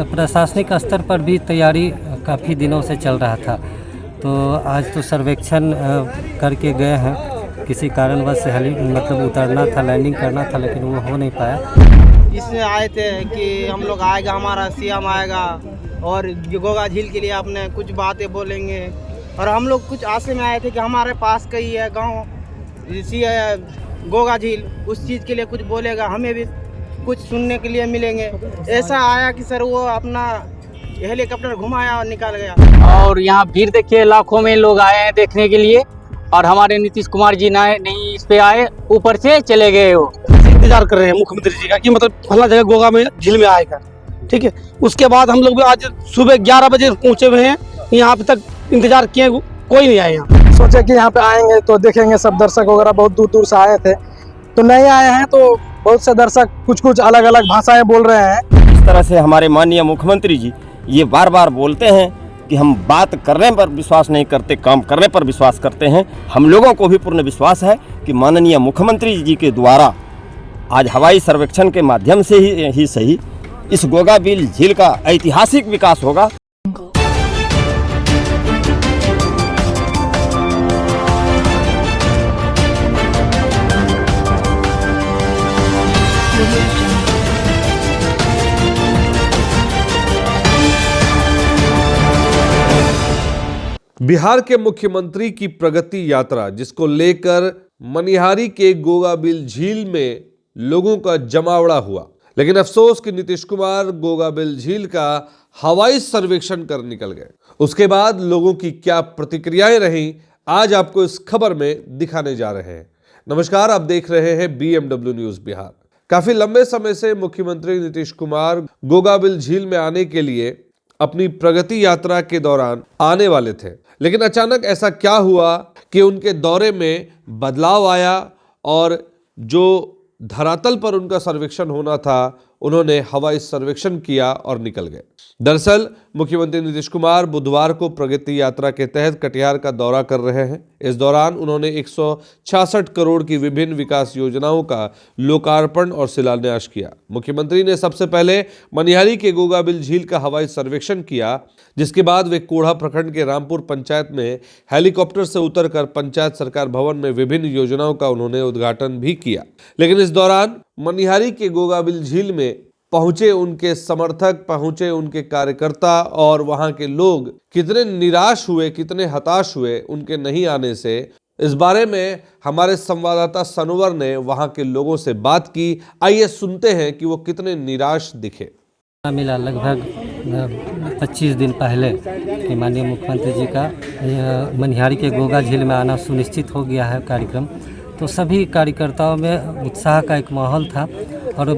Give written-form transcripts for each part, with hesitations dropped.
प्रशासनिक स्तर पर भी तैयारी काफ़ी दिनों से चल रहा था। तो आज तो सर्वेक्षण करके गए हैं। किसी कारणवश मतलब उतरना था, लैंडिंग करना था, लेकिन वो हो नहीं पाया। इसमें आए थे कि हम लोग आएगा, हमारा सीएम आएगा और गोगा झील के लिए अपने कुछ बातें बोलेंगे। और हम लोग कुछ आशे में आए थे कि हमारे पास कहीं है गांव इसी गोगा झील, उस चीज़ के लिए कुछ बोलेगा, हमें भी कुछ सुनने के लिए मिलेंगे। ऐसा आया कि सर वो अपना हेलीकॉप्टर घुमाया और निकल गया। और यहाँ भीड़ देखिए, लाखों में लोग आए हैं देखने के लिए। और हमारे नीतीश कुमार जी नहीं इस पे आए, ऊपर से चले गए। वो इंतजार कर रहे हैं मुख्यमंत्री जी का कि मतलब फला जगह गोगा में झील में आएगा। ठीक है, उसके बाद हम लोग भी आज सुबह 11 बजे पहुंचे हुए हैं। यहाँ पे तक इंतजार किए, कोई नहीं आए। यहाँ सोचे कि यहाँ पे आएंगे तो देखेंगे, सब दर्शक वगैरह बहुत दूर दूर से आए थे, तो नहीं आए हैं। तो बहुत से दर्शक कुछ अलग अलग भाषाएं बोल रहे हैं। इस तरह से हमारे माननीय मुख्यमंत्री जी ये बार बार बोलते हैं कि हम बात करने पर विश्वास नहीं करते, काम करने पर विश्वास करते हैं। हम लोगों को भी पूर्ण विश्वास है कि माननीय मुख्यमंत्री जी के द्वारा आज हवाई सर्वेक्षण के माध्यम से ही सही इस गोगा बिल झील का ऐतिहासिक विकास होगा। बिहार के मुख्यमंत्री की प्रगति यात्रा, जिसको लेकर मनिहारी के गोगा बिल झील में लोगों का जमावड़ा हुआ, लेकिन अफसोस कि नीतीश कुमार गोगा बिल झील का हवाई सर्वेक्षण कर निकल गए। उसके बाद लोगों की क्या प्रतिक्रियाएं रहीं, आज आपको इस खबर में दिखाने जा रहे हैं। नमस्कार, आप देख रहे हैं BMW न्यूज बिहार। काफी लंबे समय से मुख्यमंत्री नीतीश कुमार गोगा बिल झील में आने के लिए अपनी प्रगति यात्रा के दौरान आने वाले थे, लेकिन अचानक ऐसा क्या हुआ कि उनके दौरे में बदलाव आया और जो धरातल पर उनका सर्वेक्षण होना था, उन्होंने हवाई सर्वेक्षण किया और निकल गए। दरअसल मुख्यमंत्री नीतीश कुमार बुधवार को प्रगति यात्रा के तहत कटिहार का दौरा कर रहे हैं। इस दौरान उन्होंने 166 करोड़ की विभिन्न विकास योजनाओं का लोकार्पण और शिलान्यास किया। मुख्यमंत्री ने सबसे पहले मनिहारी के गोगा बिल झील का हवाई सर्वेक्षण किया, जिसके बाद वे कोढ़ा प्रखंड के रामपुर पंचायत में हेलीकॉप्टर से उतरकर पंचायत सरकार भवन में विभिन्न योजनाओं का उन्होंने उद्घाटन भी किया। लेकिन इस दौरान मनिहारी के गोगा बिल झील में पहुंचे उनके समर्थक, पहुंचे उनके कार्यकर्ता और वहां के लोग कितने निराश हुए, कितने हताश हुए उनके नहीं आने से, इस बारे में हमारे संवाददाता सनोवर ने वहां के लोगों से बात की। आइए सुनते हैं कि वो कितने निराश दिखे। मिला लगभग 25 दिन पहले कि माननीय मुख्यमंत्री जी का मनिहारी के गोगा झील में आना सुनिश्चित हो गया है कार्यक्रम। तो सभी कार्यकर्ताओं में उत्साह का एक माहौल था और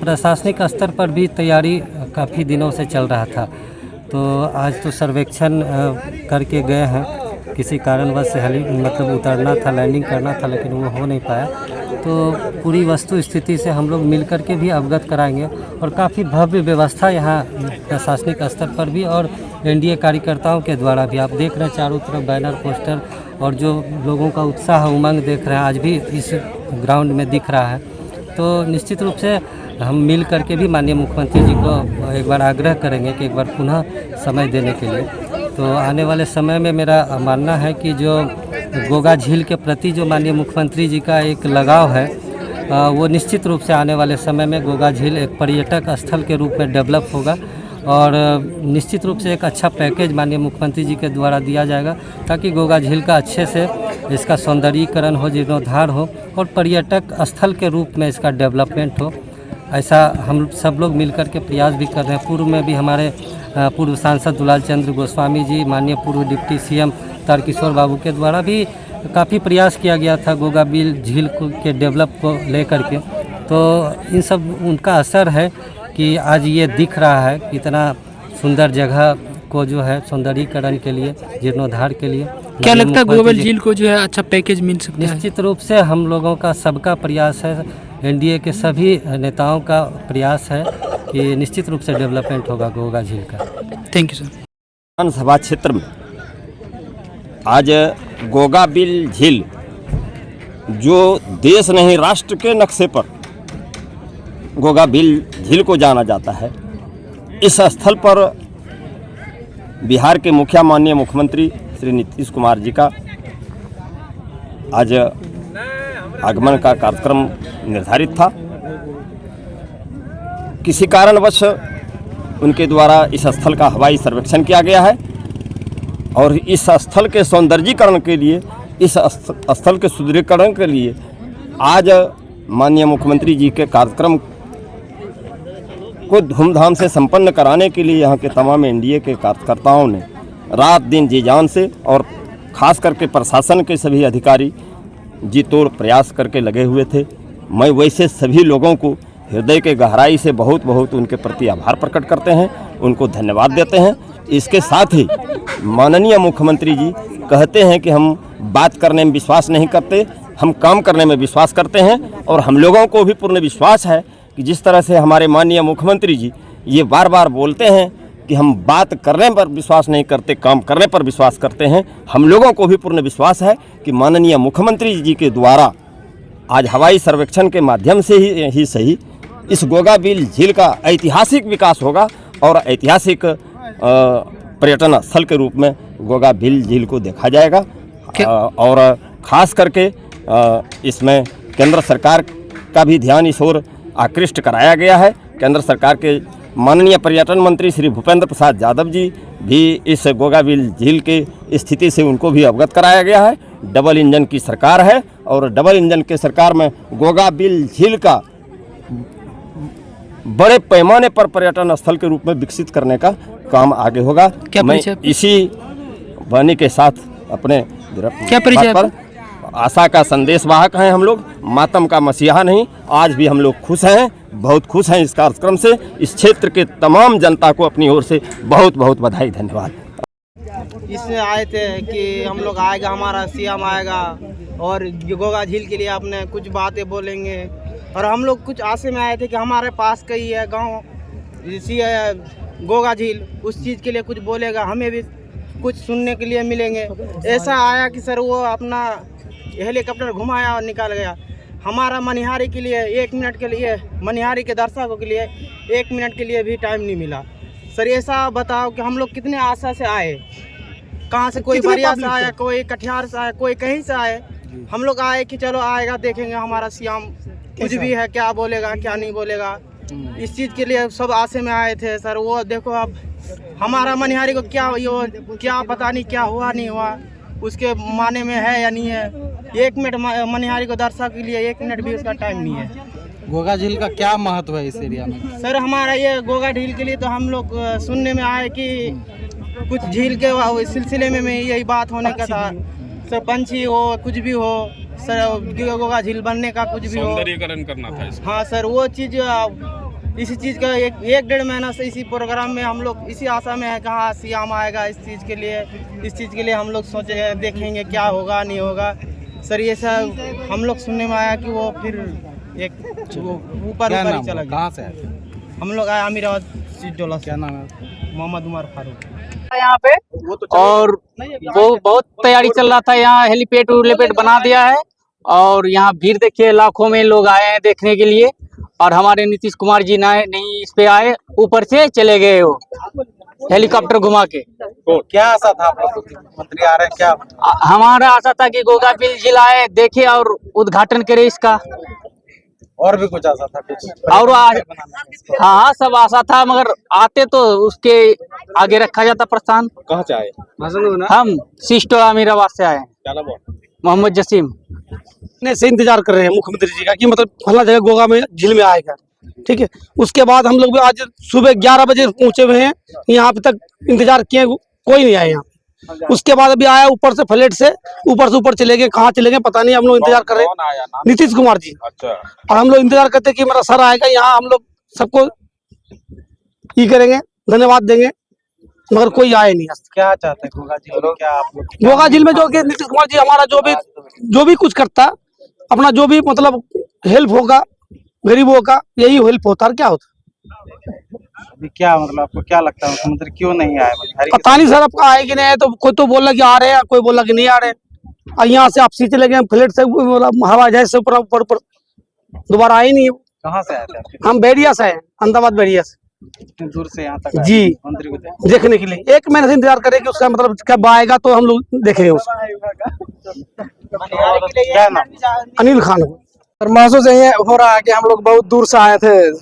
प्रशासनिक स्तर पर भी तैयारी काफ़ी दिनों से चल रहा था। तो आज तो सर्वेक्षण करके गए हैं। किसी कारणवश मतलब उतरना था, लैंडिंग करना था, लेकिन वो हो नहीं पाया। तो पूरी वस्तु स्थिति से हम लोग मिल कर के भी अवगत कराएंगे और काफ़ी भव्य व्यवस्था यहाँ प्रशासनिक स्तर पर भी और NDA कार्यकर्ताओं के द्वारा भी। आप देख रहे हैं चारों तरफ बैनर, पोस्टर और जो लोगों का उत्साह, उमंग देख रहे हैं, आज भी इस ग्राउंड में दिख रहा है। तो निश्चित रूप से हम मिल करके भी माननीय मुख्यमंत्री जी को एक बार आग्रह करेंगे कि एक बार पुनः समय देने के लिए। तो आने वाले समय में मेरा मानना है कि जो गोगा झील के प्रति जो माननीय मुख्यमंत्री जी का एक लगाव है, वो निश्चित रूप से आने वाले समय में गोगा झील एक पर्यटक स्थल के रूप में डेवलप होगा और निश्चित रूप से एक अच्छा पैकेज माननीय मुख्यमंत्री जी के द्वारा दिया जाएगा, ताकि गोगा झील का अच्छे से इसका सौंदर्यीकरण हो, जीर्णोद्धार हो और पर्यटक स्थल के रूप में इसका डेवलपमेंट हो। ऐसा हम सब लोग मिलकर के प्रयास भी कर रहे हैं। पूर्व में भी हमारे पूर्व सांसद दुलाल चंद्र गोस्वामी जी, माननीय पूर्व डिप्टी CM तारकिशोर बाबू के द्वारा भी काफ़ी प्रयास किया गया था गोगा बिल झील के डेवलप को लेकर के। तो इन सब उनका असर है कि आज ये दिख रहा है कितना सुंदर जगह को जो है सौंदर्यीकरण के लिए, जीर्णोद्धार के लिए। क्या लगता है गोगा बिल झील को जो है अच्छा पैकेज मिल सकता है? निश्चित रूप से हम लोगों का सबका प्रयास है, NDA के सभी नेताओं का प्रयास है कि निश्चित रूप से डेवलपमेंट होगा गोगा झील का। Thank you sir. विधानसभा क्षेत्र में आज गोगा बिल झील जो देश नहीं राष्ट्र के नक्शे पर गोगा बिल झील को जाना जाता है, इस स्थल पर बिहार के मुखिया माननीय मुख्यमंत्री श्री नीतीश कुमार जी का आज आगमन का कार्यक्रम निर्धारित था। किसी कारणवश उनके द्वारा इस स्थल का हवाई सर्वेक्षण किया गया है और इस स्थल के सौंदर्यीकरण के लिए, इस स्थल के सुदृढ़ीकरण के लिए आज माननीय मुख्यमंत्री जी के कार्यक्रम को धूमधाम से संपन्न कराने के लिए यहाँ के तमाम एनडीए के कार्यकर्ताओं ने रात दिन जी जान से और ख़ास करके प्रशासन के सभी अधिकारी जी तोड़ प्रयास करके लगे हुए थे। मैं वैसे सभी लोगों को हृदय के गहराई से बहुत बहुत उनके प्रति आभार प्रकट करते हैं, उनको धन्यवाद देते हैं। इसके साथ ही माननीय मुख्यमंत्री जी कहते हैं कि हम बात करने में विश्वास नहीं करते, हम काम करने में विश्वास करते हैं और हम लोगों को भी पूर्ण विश्वास है कि जिस तरह से हमारे माननीय मुख्यमंत्री जी ये बार बार बोलते हैं कि हम बात करने पर विश्वास नहीं करते, काम करने पर विश्वास करते हैं, हम लोगों को भी पूर्ण विश्वास है कि माननीय मुख्यमंत्री जी के द्वारा आज हवाई सर्वेक्षण के माध्यम से ही सही इस गोगाबिल झील का ऐतिहासिक विकास होगा और ऐतिहासिक पर्यटन स्थल के रूप में गोगाबिल झील को देखा जाएगा। और ख़ास करके इसमें केंद्र सरकार का भी ध्यान इस ओर आकृष्ट कराया गया है। केंद्र सरकार के माननीय पर्यटन मंत्री श्री भूपेंद्र प्रसाद यादव जी भी इस गोगाबिल झील के स्थिति से उनको भी अवगत कराया गया है। डबल इंजन की सरकार है और डबल इंजन के सरकार में गोगाबिल झील का बड़े पैमाने पर पर्यटन स्थल के रूप में विकसित करने का काम आगे होगा। मैं इसी वाणी के साथ अपने क्या परिचय पर आशा का संदेशवाहक हैं हम लोग, मातम का मसीहा नहीं। आज भी हम लोग खुश हैं, बहुत खुश हैं इस कार्यक्रम से। इस क्षेत्र के तमाम जनता को अपनी ओर से बहुत बहुत बधाई, धन्यवाद। इसमें आए थे कि हम लोग आएगा, हमारा सीएम आएगा और गोगा झील के लिए अपने कुछ बातें बोलेंगे और हम लोग कुछ आशे में आए थे कि हमारे पास का ही है गांव इसी गोगा झील, उस चीज़ के लिए कुछ बोलेगा, हमें भी कुछ सुनने के लिए मिलेंगे। ऐसा आया कि सर वो अपना हेलीकॉप्टर घुमाया और निकाल गया। हमारा मनिहारी के लिए 1 मिनट के लिए, मनिहारी के दर्शकों के लिए 1 मिनट के लिए भी टाइम नहीं मिला। सर ऐसा बताओ कि हम लोग कितने आशा से आए, कहाँ से, कोई बरिया से आया, कोई कटिहार से आया, कोई कहीं से आए। हम लोग आए कि चलो आएगा, देखेंगे हमारा सीएम कुछ भी है, क्या बोलेगा क्या नहीं बोलेगा। इस चीज़ के लिए सब आशे में आए थे सर। वो देखो अब हमारा मनिहारी को क्या पता नहीं क्या हुआ नहीं हुआ, उसके माने में है या नहीं है। 1 मिनट मनिहारी को दर्शक के लिए 1 मिनट भी उसका टाइम नहीं है। गोगा झील का क्या महत्व है इस एरिया में? सर हमारा ये गोगा झील के लिए तो हम लोग सुनने में आए कि कुछ झील के सिलसिले में यही बात होने का था। सर पंछी हो, कुछ भी हो सर, गोगा झील बनने का कुछ भी हो, सौंदर्यीकरण करना था इसका। हाँ सर, वो चीज़ इसी चीज़ का 1-1.5 महीना से इसी प्रोग्राम में हम लोग इसी आशा में है कि हाँ सीएम आएगा। इस चीज़ के लिए हम लोग सोचे देखेंगे क्या होगा नहीं होगा। सर ये सब हम लोग सुनने में आया कि वो फिर एक ऊपर ही चला गया। कहाँ से आए? हम लोग आए अमीराबाद सीटोला से। क्या नाम है? मोहम्मद उमर फारूक। यहाँ पे और वो बहुत तैयारी चल रहा था। यहाँ हेलीपैड उलीपैड बना दिया है और यहाँ भीड़ देखिए, लाखों में लोग आए हैं देखने के लिए। और हमारे नीतीश कुमार जी नहीं इस पे आए, ऊपर से चले गए वो हेलीकॉप्टर घुमा के। तो क्या आशा था मंत्री आ रहे हैं क्या? हमारा आशा था कि गोगाबिल झील आए, देखे और उद्घाटन करे इसका। और भी कुछ आशा था कुछ? और हाँ सब आशा था, मगर आते तो उसके आगे रखा जाता प्रस्थान। कहाँ से आए? हम सिस्टोला अमीराबाद से आए। क्या नाम है? मोहम्मद जसीम। से इंतजार कर रहे हैं मुख्यमंत्री जी का कि मतलब फला जगह गोगा में झील में आएगा, ठीक है। उसके बाद हम लोग भी आज सुबह 11 बजे पहुंचे हुए हैं, यहाँ पे तक इंतजार किए, कोई नहीं आया यहाँ। उसके बाद अभी आया ऊपर से, फ्लाइट से ऊपर चले गए, कहाँ चले गए पता नहीं। हम लोग इंतजार कर रहे हैं, नीतीश कुमार जी। अच्छा। और हम लोग इंतजार करते कि मेरा सर आएगा यहाँ, हम लोग सबको ये करेंगे, धन्यवाद देंगे, मगर कोई आए नहीं। क्या चाहते हैं गोगा झील में? क्या आप लोग गोगा झील में जो कि नीतीश कुमार जी हमारा जो भी कुछ करता, अपना जो भी मतलब हेल्प होगा गरीबों का, यही हेल्प होता है। क्या होता अभी क्या मतलब आपको क्या लगता है मुख्यमंत्री क्यों नहीं आए? पता नहीं सर, आपका आए कि नहीं आए। तो कोई तो बोला कि आ रहे हैं, कोई बोला कि नहीं आ रहे। और यहाँ से आप सी चले गए फ्लाइट से, हवा जहाज से ऊपर दोबारा आए नहीं। कहाँ से आए थे? हम बैरिया से आए, अहमदाबाद बैरिया से। इतनी दूर से यहाँ तक आए जी मंदिर को देखने। देखने के लिए 1 महीने से इंतजार करें कि उसका मतलब कब आएगा तो हम लोग देखेंगे उसको। क्या नाम? अनिल खान को। और महसूस ये हो रहा है कि हम लोग बहुत दूर से आए थे,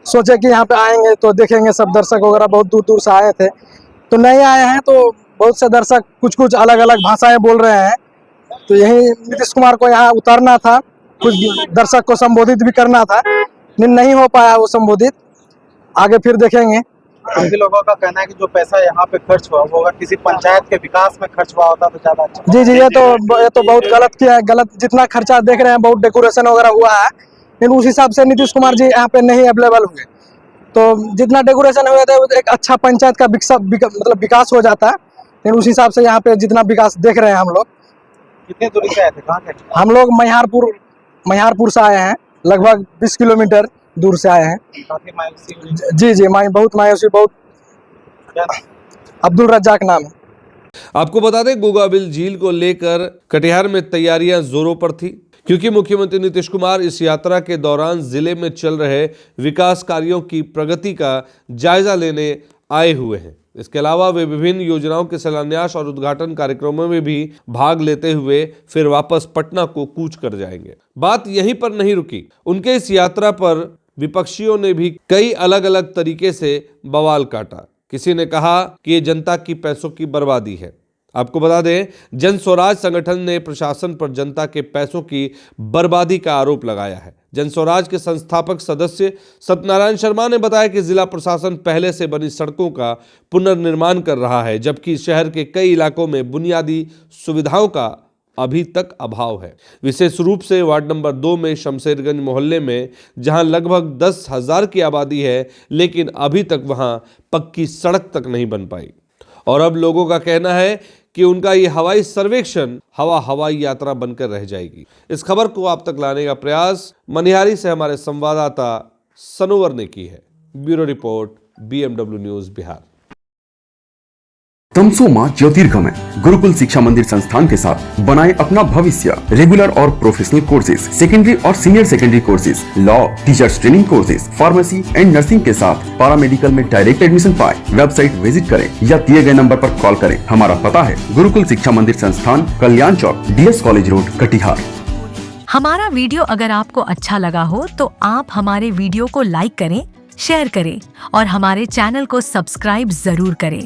सोचे कि यहाँ पे आएंगे तो देखेंगे, सब दर्शक वगैरह बहुत दूर दूर से आए थे, तो नए आए हैं तो बहुत से दर्शक कुछ कुछ अलग अलग भाषाएं बोल रहे हैं। तो यही नीतीश कुमार को यहाँ उतारना था, कुछ दर्शक को संबोधित भी करना था, लेकिन नहीं हो पाया वो संबोधित। आगे फिर देखेंगे। काफी लोगों का कहना है कि जो पैसा यहाँ पे खर्च हुआ वो अगर किसी पंचायत के विकास में खर्च हुआ होता तो ज्यादा अच्छा। जी जी, ये तो बहुत गलत किया है, गलत। जितना खर्चा देख रहे हैं, बहुत डेकोरेशन वगैरह हुआ है, लेकिन उस हिसाब से नीतीश कुमार जी यहाँ पे नहीं अवेलेबल हुए। तो जितना डेकोरेशन हुए थे एक अच्छा पंचायत का मतलब विकास हो जाता है, लेकिन उस हिसाब से यहाँ पे जितना विकास देख रहे हैं हम लोग। कितने दूरी से आए थे, कहाँ के? हम लोग महियारपुर से आए हैं, लगभग 20 किलोमीटर दूर से आए हैं। काफी मायूसी हुई। जी जी, बहुत मायूसी, बहुत। क्या नाम? अब्दुल रज्जाक नाम है। आपको बता दें, गोगाबिल झील को लेकर कटिहार में तैयारियां जोरों पर थी, क्योंकि मुख्यमंत्री नीतीश कुमार इस यात्रा के दौरान जिले में चल रहे विकास कार्यों की प्रगति का जायजा लेने आए हुए हैं। इसके अलावा वे विभिन्न योजनाओं के शिलान्यास और उद्घाटन कार्यक्रमों में भी भाग लेते हुए फिर वापस पटना को कूच कर जाएंगे। बात यहीं पर नहीं रुकी। उनके इस यात्रा पर विपक्षियों ने भी कई अलग अलग तरीके से बवाल काटा। किसी ने कहा कि ये जनता की पैसों की बर्बादी है। आपको बता दें, जन स्वराज संगठन ने प्रशासन पर जनता के पैसों की बर्बादी का आरोप लगाया है। जन स्वराज के संस्थापक सदस्य सत्यनारायण शर्मा ने बताया कि जिला प्रशासन पहले से बनी सड़कों का पुनर्निर्माण कर रहा है, जबकि शहर के कई इलाकों में बुनियादी सुविधाओं का अभी तक अभाव है। विशेष रूप से वार्ड नंबर 2 में शमशेरगंज मोहल्ले में, जहां लगभग 10,000 की आबादी है, लेकिन अभी तक वहां पक्की सड़क तक नहीं बन पाई। और अब लोगों का कहना है कि उनका ये हवाई सर्वेक्षण हवाई यात्रा बनकर रह जाएगी। इस खबर को आप तक लाने का प्रयास मनिहारी से हमारे संवाददाता सनोवर ने की है। Bureau report, BMW news Bihar. तमसोमा ज्योतिर्गमय गुरुकुल शिक्षा मंदिर संस्थान के साथ बनाए अपना भविष्य। रेगुलर और प्रोफेशनल कोर्सेज, सेकेंडरी और senior secondary courses, law, teachers training courses, pharmacy and nursing के साथ पैरामेडिकल में डायरेक्ट एडमिशन पाए। वेबसाइट विजिट करें या दिए गए नंबर पर कॉल करें। हमारा पता है गुरुकुल शिक्षा मंदिर संस्थान, कल्याण चौक, DS कॉलेज रोड, कटिहार। हमारा वीडियो अगर आपको अच्छा लगा हो तो आप हमारे वीडियो को लाइक करें, शेयर करें और हमारे चैनल को सब्सक्राइब जरूर करें।